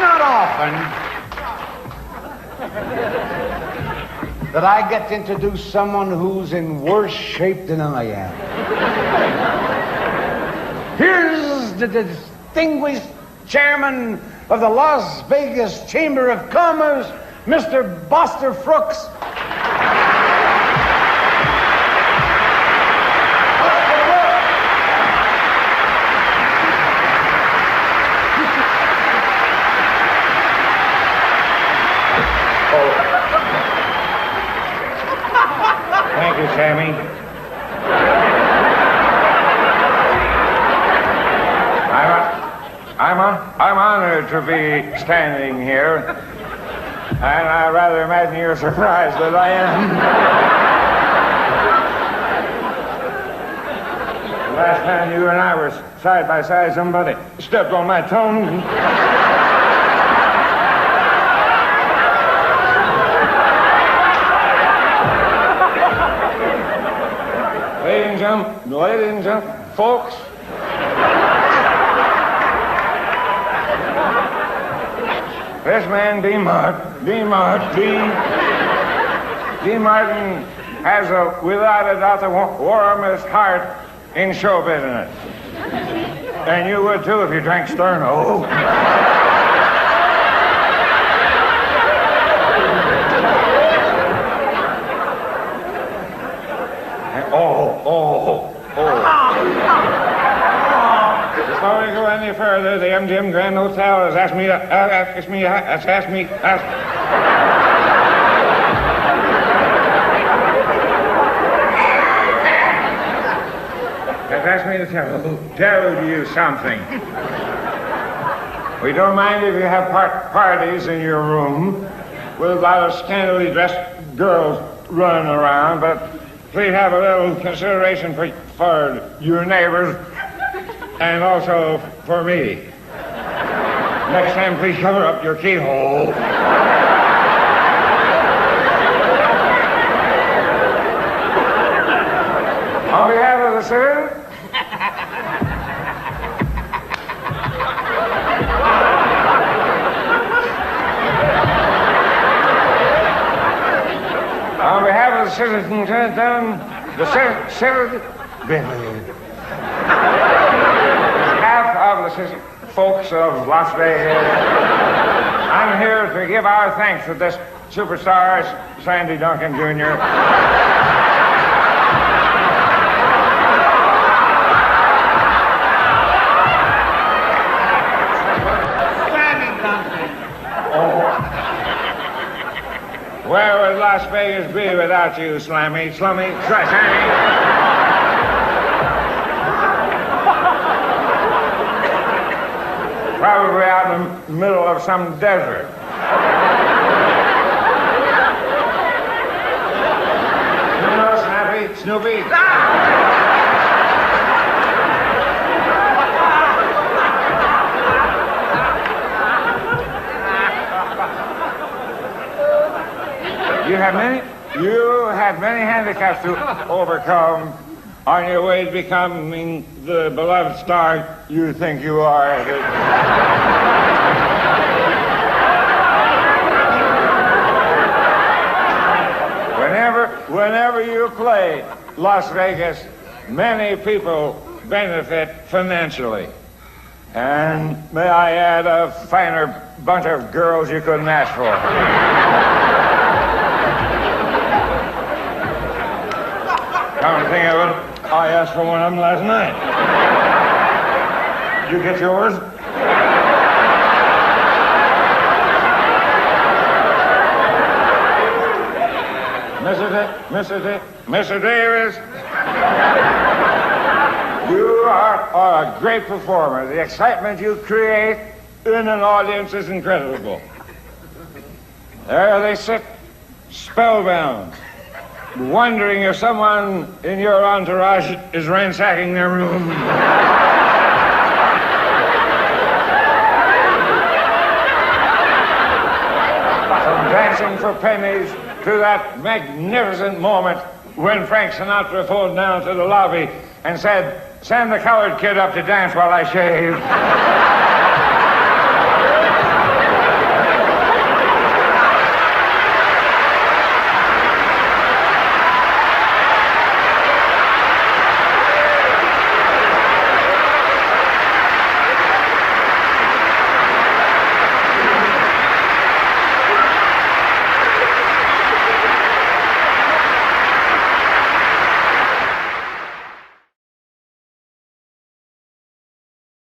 not often that I get to introduce someone who's in worse shape than I am. Here's the distinguished chairman of the Las Vegas Chamber of Commerce, Mr. Buster Frooks. Thank you, Sammy. I'm honored to be standing here, and I rather imagine you're surprised that I am. Last time you and I were side by side, somebody stepped on my tongue. Ladies and gentlemen, folks. This man, D. Martin, has without a doubt the warmest heart in show business. And you would too if you drank Sterno. Before we go any further, the MGM Grand Hotel has asked me to tell you something. We don't mind if you have parties in your room with a lot of scantily dressed girls running around, but please have a little consideration for your neighbors and also for me. Next time, please cover up your keyhole. On behalf of the city, on behalf of the citizens, of the folks of Las Vegas, I'm here to give our thanks to this superstar, Sandy Duncan Jr. Sandy Duncan. Where would Las Vegas be without you, Sammy? Probably out in the middle of some desert. You know, Snappy, Snoopy? You had many handicaps to overcome on your way to becoming the beloved star you think you are. Whenever you play Las Vegas, many people benefit financially. And may I add, a finer bunch of girls you couldn't ask for. Come to think of it, I asked for one of them last night. Did you get yours? Mr. Davis, you are a great performer. The excitement you create in an audience is incredible. There they sit, spellbound, wondering if someone in your entourage is ransacking their room. From dancing for pennies to that magnificent moment when Frank Sinatra phoned down to the lobby and said, "Send the colored kid up to dance while I shave."